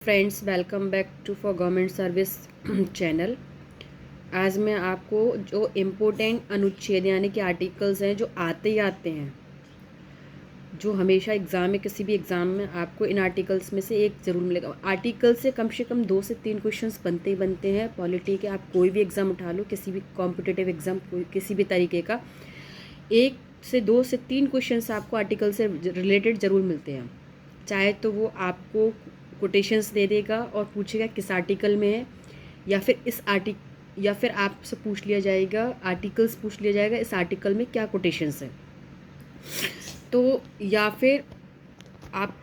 Friends, welcome back to for government service channel. आज मैं आपको जो इम्पोर्टेंट अनुच्छेद यानी कि आर्टिकल्स हैं जो आते ही आते हैं, जो हमेशा एग्ज़ाम में किसी भी एग्ज़ाम में आपको इन आर्टिकल्स में से एक ज़रूर मिलेगा। आर्टिकल से कम 2 से 3 क्वेश्चंस बनते ही बनते हैं। पॉलिटी के आप कोई भी एग्ज़ाम उठा लो, किसी भी कॉम्पिटिटिव एग्ज़ाम किसी भी तरीके का, 1 से 2 से 3 क्वेश्चंस आपको आर्टिकल से रिलेटेड ज़रूर मिलते हैं। चाहे तो वो आपको कोटेशंस दे देगा और पूछेगा किस आर्टिकल में है, या फिर आपसे पूछ लिया जाएगा, आर्टिकल्स पूछ लिया जाएगा इस आर्टिकल में क्या कोटेशंस है। तो या फिर आप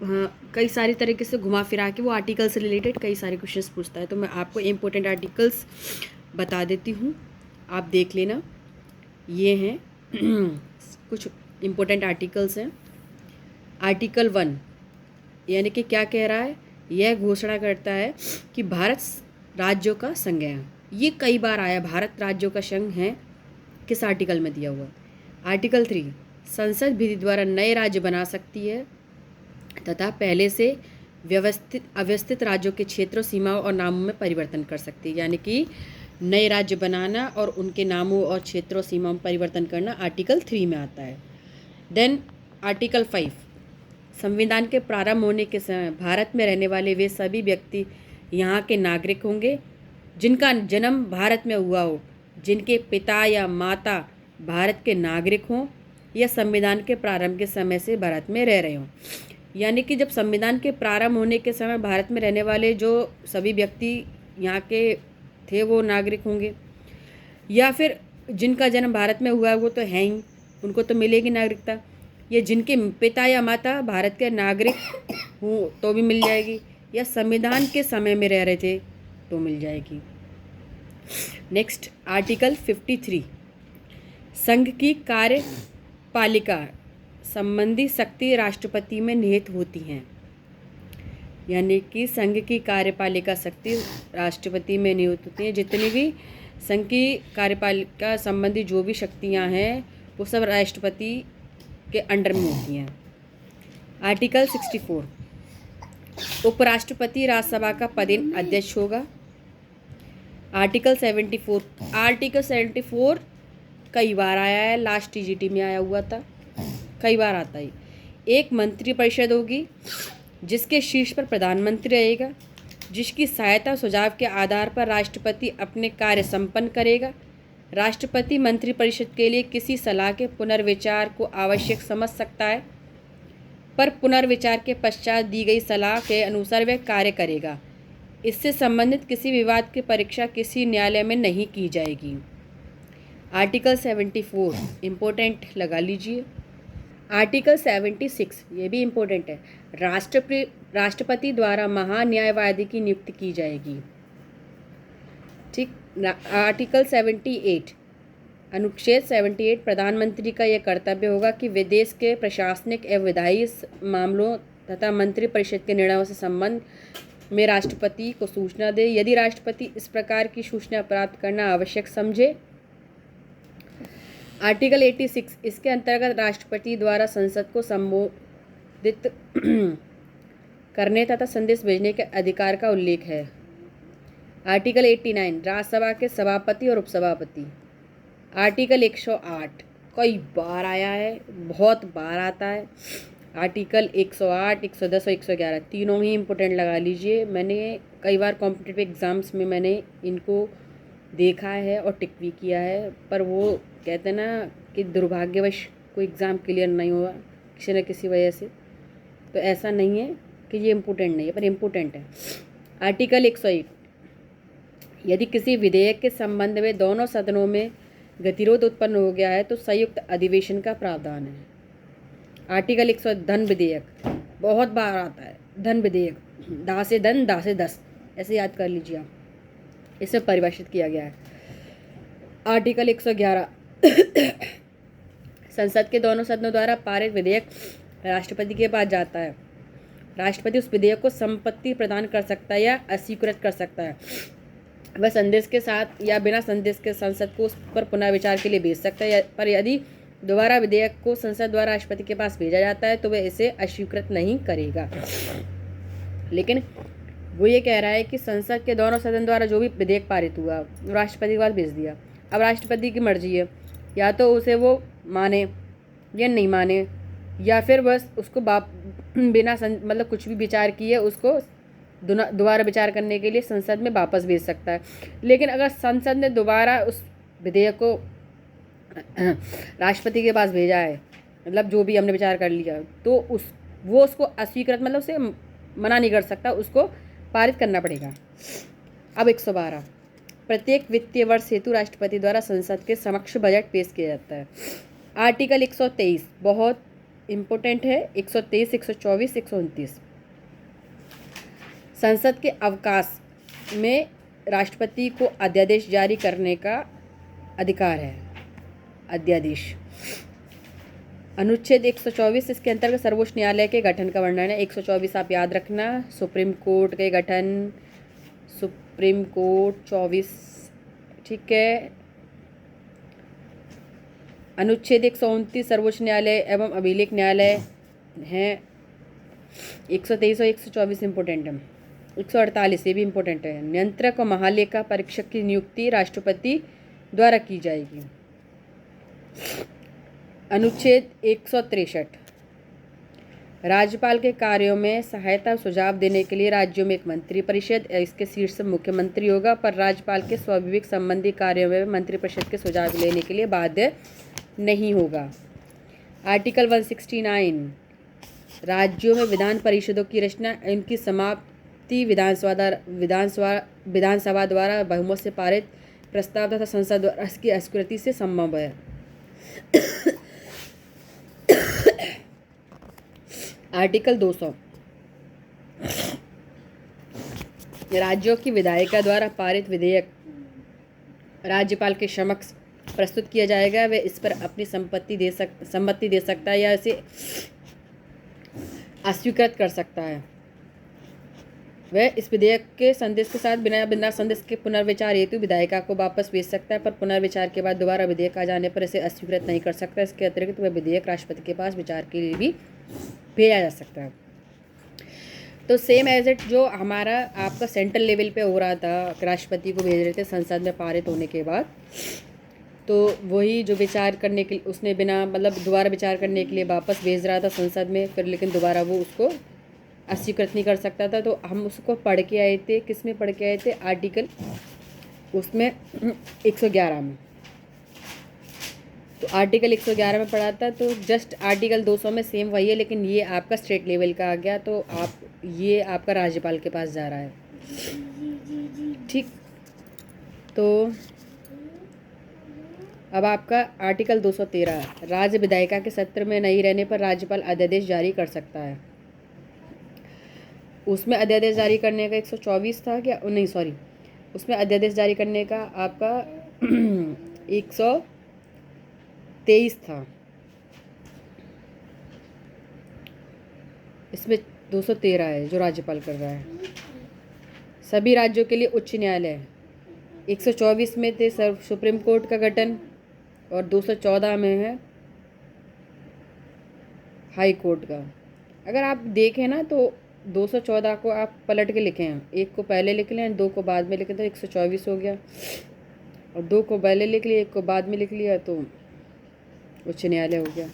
कई सारी तरीके से घुमा फिरा के वो आर्टिकल से रिलेटेड कई सारे क्वेश्चंस पूछता है। तो मैं आपको इम्पोर्टेंट आर्टिकल्स बता देती हूँ, आप देख लेना। ये हैं कुछ इम्पोर्टेंट आर्टिकल्स हैं। आर्टिकल 1 यानी कि क्या कह रहा है, यह घोषणा करता है कि भारत राज्यों का संघ है। ये कई बार आया, भारत राज्यों का संघ है, किस आर्टिकल में दिया हुआ। आर्टिकल 3, संसद विधि द्वारा नए राज्य बना सकती है तथा पहले से अव्यवस्थित राज्यों के क्षेत्रों, सीमाओं और नामों में परिवर्तन कर सकती है। यानी कि नए राज्य बनाना और उनके नामों और क्षेत्रों, सीमाओं में परिवर्तन करना आर्टिकल 3 में आता है। देन आर्टिकल 5, संविधान के प्रारंभ होने के समय भारत में रहने वाले वे सभी व्यक्ति यहाँ के नागरिक होंगे जिनका जन्म भारत में हुआ हो, जिनके पिता या माता भारत के नागरिक हों या संविधान के प्रारंभ के समय से भारत में रह रहे हों। यानी कि जब संविधान के प्रारंभ होने के समय भारत में रहने वाले जो सभी व्यक्ति यहाँ के थे वो नागरिक होंगे, या फिर जिनका जन्म भारत में हुआ है वो तो हैं ही, उनको तो मिलेगी नागरिकता। ये जिनके पिता या माता भारत के नागरिक हों तो भी मिल जाएगी, या संविधान के समय में रह रहे थे तो मिल जाएगी। नेक्स्ट आर्टिकल 53, संघ की कार्यपालिका संबंधी शक्ति राष्ट्रपति में निहित होती हैं। यानी कि संघ की कार्यपालिका शक्ति राष्ट्रपति में निहित होती हैं। जितनी भी संघ की कार्यपालिका संबंधी जो भी शक्तियां हैं वो सब राष्ट्रपति के अंडर में होती हैं। आर्टिकल 64, उपराष्ट्रपति राज्यसभा का पदेन अध्यक्ष होगा। आर्टिकल 74 कई बार आया है, लास्ट टीजीटी में आया हुआ था, कई बार आता है। एक मंत्रिपरिषद होगी जिसके शीर्ष पर प्रधानमंत्री रहेगा, जिसकी सहायता सुझाव के आधार पर राष्ट्रपति अपने कार्य संपन्न करेगा। राष्ट्रपति मंत्रिपरिषद के लिए किसी सलाह के पुनर्विचार को आवश्यक समझ सकता है, पर पुनर्विचार के पश्चात दी गई सलाह के अनुसार वह कार्य करेगा। इससे संबंधित किसी विवाद की परीक्षा किसी न्यायालय में नहीं की जाएगी। आर्टिकल 74 इम्पोर्टेंट लगा लीजिए। आर्टिकल 76 ये भी इम्पोर्टेंट है, राष्ट्रपति द्वारा महान्यायवादी की नियुक्ति की जाएगी। ठीक। आर्टिकल 78 अनुच्छेद 78, प्रधानमंत्री का यह कर्तव्य होगा कि विदेश के प्रशासनिक एवं विधायी मामलों तथा मंत्रिपरिषद के निर्णयों से संबंध में राष्ट्रपति को सूचना दे, यदि राष्ट्रपति इस प्रकार की सूचना प्राप्त करना आवश्यक समझे। आर्टिकल 86, इसके अंतर्गत राष्ट्रपति द्वारा संसद को संबोधित करने तथा संदेश भेजने के अधिकार का उल्लेख है। आर्टिकल 89, राज्यसभा के सभापति और उपसभापति। आर्टिकल 108 कई बार आया है, बहुत बार आता है। आर्टिकल 108, 110 और 111 तीनों ही इम्पोर्टेंट लगा लीजिए। मैंने कई बार कॉम्पिटिटिव एग्ज़ाम्स में मैंने इनको देखा है और टिक भी किया है, पर वो कहते हैं ना कि दुर्भाग्यवश कोई एग्ज़ाम क्लियर नहीं हुआ किसी न किसी वजह से, तो ऐसा नहीं है कि ये इम्पोर्टेंट नहीं है, पर इम्पोर्टेंट है। आर्टिकल 101, यदि किसी विधेयक के संबंध में दोनों सदनों में गतिरोध उत्पन्न हो गया है तो संयुक्त अधिवेशन का प्रावधान है। आर्टिकल 100, धन विधेयक बहुत बार आता है। धन विधेयक, दा से धन, दा से दस, ऐसे याद कर लीजिए आप, इसे परिभाषित किया गया है। आर्टिकल 111 संसद के दोनों सदनों द्वारा पारित विधेयक राष्ट्रपति के पास जाता है। राष्ट्रपति उस विधेयक को संपत्ति प्रदान कर सकता है या अस्वीकृत कर सकता है। वह संदेश के साथ या बिना संदेश के संसद को उस पर पुनर्विचार के लिए भेज सकता है, पर यदि दोबारा विधेयक को संसद द्वारा राष्ट्रपति के पास भेजा जाता है तो वह इसे अस्वीकृत नहीं करेगा। लेकिन वो ये कह रहा है कि संसद के दोनों सदन द्वारा जो भी विधेयक पारित हुआ राष्ट्रपति के पास भेज दिया। अब राष्ट्रपति की मर्जी है, या तो उसे वो माने या नहीं माने, या फिर बस उसको बिना मतलब कुछ भी विचार किए उसको दोबारा विचार करने के लिए संसद में वापस भेज सकता है। लेकिन अगर संसद ने दोबारा उस विधेयक को राष्ट्रपति के पास भेजा है, मतलब जो भी हमने विचार कर लिया, तो वो उसको अस्वीकृत मतलब उसे मना नहीं कर सकता, उसको पारित करना पड़ेगा। अब 112 प्रत्येक वित्तीय वर्ष हेतु राष्ट्रपति द्वारा संसद के समक्ष बजट पेश किया जाता है। आर्टिकल 123 बहुत इम्पोर्टेंट है। 123, 124, 129 संसद के अवकाश में राष्ट्रपति को अध्यादेश जारी करने का अधिकार है। अध्यादेश अनुच्छेद 124 इसके अंतर्गत सर्वोच्च न्यायालय के गठन का वर्णन है। 124 आप याद रखना, सुप्रीम कोर्ट के गठन, सुप्रीम कोर्ट 24, ठीक है। अनुच्छेद 129 सर्वोच्च न्यायालय एवं अभिलेख न्यायालय हैं। 123 और 124 इम्पोर्टेंट है। 148 ये भी इम्पोर्टेंट है। नियंत्रक और महालेखा परीक्षक की नियुक्ति राष्ट्रपति द्वारा की जाएगी। अनुच्छेद 163 राज्यपाल के कार्यों में सहायता सुझाव देने के लिए राज्यों में एक मंत्रिपरिषद, इसके शीर्ष मुख्यमंत्री होगा, पर राज्यपाल के स्वाभाविक संबंधी कार्यों में मंत्रिपरिषद के सुझाव लेने के लिए बाध्य नहीं होगा। आर्टिकल 169 राज्यों में विधान परिषदों की रचना, इनकी समाप्ति विधानसभा द्वारा बहुमत से पारित प्रस्ताव तथा संसद द्वारा इसकी अस्वीकृति से संभव है। आर्टिकल 200 राज्यों की विधायिका द्वारा पारित विधेयक राज्यपाल के समक्ष प्रस्तुत किया जाएगा। वह इस पर अपनी सम्मति दे सकता है या इसे अस्वीकृत कर सकता है। वह इस विधेयक के संदेश के साथ बिना संदेश के पुनर्विचार हेतु विधायिका को वापस भेज सकता है, पर पुनर्विचार के बाद दोबारा विधेयक आ जाने पर इसे अस्वीकृत नहीं कर सकता। इसके अतिरिक्त वह विधेयक राष्ट्रपति के पास विचार के लिए भी भेजा जा सकता है। तो सेम एज इट जो हमारा आपका सेंट्रल लेवल पे हो रहा था, राष्ट्रपति को भेज रहे थे संसद में पारित होने के बाद, तो वही जो विचार करने के उसने बिना मतलब दोबारा विचार करने के लिए वापस भेज रहा था संसद में, फिर लेकिन दोबारा वो उसको अस्वीकृत नहीं कर सकता था। तो हम उसको पढ़ के आए थे, किस में पढ़ के आए थे? आर्टिकल उसमें 111 में। तो आर्टिकल 111 में पढ़ा था, तो जस्ट आर्टिकल 200 में सेम वही है, लेकिन ये आपका स्टेट लेवल का आ गया, तो ये आपका राज्यपाल के पास जा रहा है, ठीक। तो अब आपका आर्टिकल 213 राज्य विधायिका के सत्र में नहीं रहने पर राज्यपाल अध्यादेश जारी कर सकता है। उसमें अध्यादेश जारी करने का 124 था क्या? नहीं सॉरी, उसमें अध्यादेश जारी करने का आपका 123 था। इसमें 213 है जो राज्यपाल कर रहा है। सभी राज्यों के लिए उच्च न्यायालय 124 में थे सुप्रीम कोर्ट का गठन, और 214 में है हाई कोर्ट का। अगर आप देखें ना तो 214 को आप पलट के लिखें, एक को पहले लिख लें, दो को बाद में लिखें तो 124 हो गया, और दो को पहले लिख लिया, एक को बाद में लिख लिया तो उच्च न्यायालय हो गया।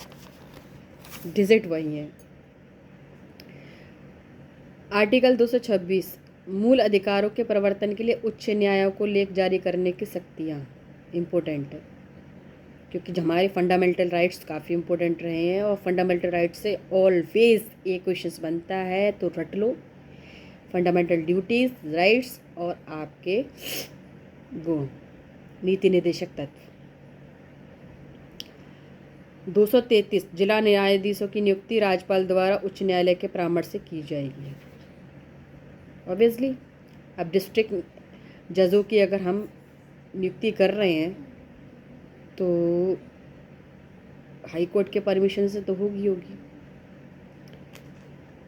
डिजिट वही है। आर्टिकल 226 मूल अधिकारों के प्रवर्तन के लिए उच्च न्यायालयों को लेख जारी करने की शक्तियाँ इम्पोर्टेंट है, क्योंकि हमारे फंडामेंटल राइट्स काफ़ी इम्पोर्टेंट रहे हैं, और फंडामेंटल राइट्स से ऑलवेज एक क्वेश्चन बनता है, तो रट लो। फंडामेंटल ड्यूटीज़, राइट्स और आपके वो नीति निर्देशक तत्व। 233 जिला न्यायाधीशों की नियुक्ति राज्यपाल द्वारा उच्च न्यायालय के परामर्श से की जाएगी। ऑब्वियसली अब डिस्ट्रिक्ट जजों की अगर हम नियुक्ति कर रहे हैं तो हाई कोर्ट के परमिशन से तो होगी।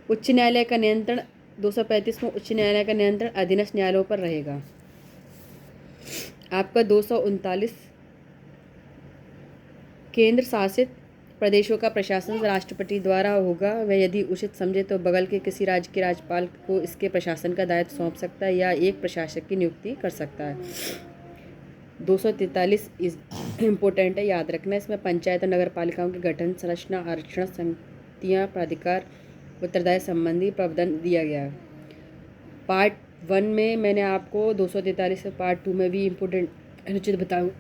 उच्च न्यायालय का नियंत्रण 235 में उच्च न्यायालय का नियंत्रण अधीनस्थ न्यायालयों पर रहेगा। आपका 239 केंद्र शासित प्रदेशों का प्रशासन राष्ट्रपति द्वारा होगा। वह यदि उचित समझे तो बगल के किसी राज्य के राज्यपाल को इसके प्रशासन का दायित्व सौंप सकता है या एक प्रशासक की नियुक्ति कर सकता है। 243 इस इम्पोर्टेंट है, याद रखना। इसमें पंचायत और नगर पालिकाओं के गठन, संरचना, आरक्षण, समितियाँ, प्राधिकार, उत्तरदायित्व संबंधी प्रावधान दिया गया है। पार्ट 1 में मैंने आपको 243 से पार्ट 2 में भी इम्पोर्टेंट अनुच्छेद बताऊँ